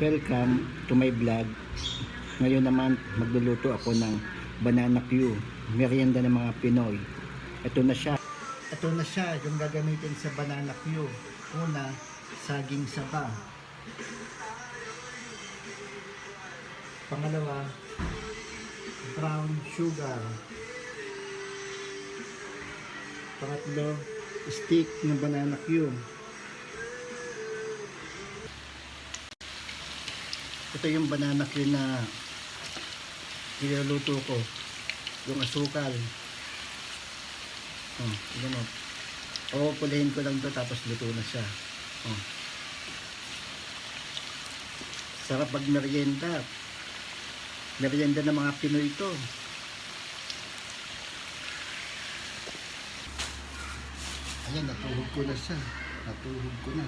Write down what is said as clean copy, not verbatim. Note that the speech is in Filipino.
Welcome to my vlog. Ngayon naman magluluto ako ng banana Q, merienda ng mga Pinoy. Ito na siya. Ito na siya yung gagamitin sa banana Q. Una, saging saba. Pangalawa, brown sugar. Pangatlo, stick ng banana Q. Ito yung banana Q na niluluto ko. Yung asukal. Ganun. Pulahin ko lang to tapos luto na siya. Sarap pag merienda. Merienda ng mga Pinoy ito. Ayan, natuhog ko na siya. Natuhog ko na.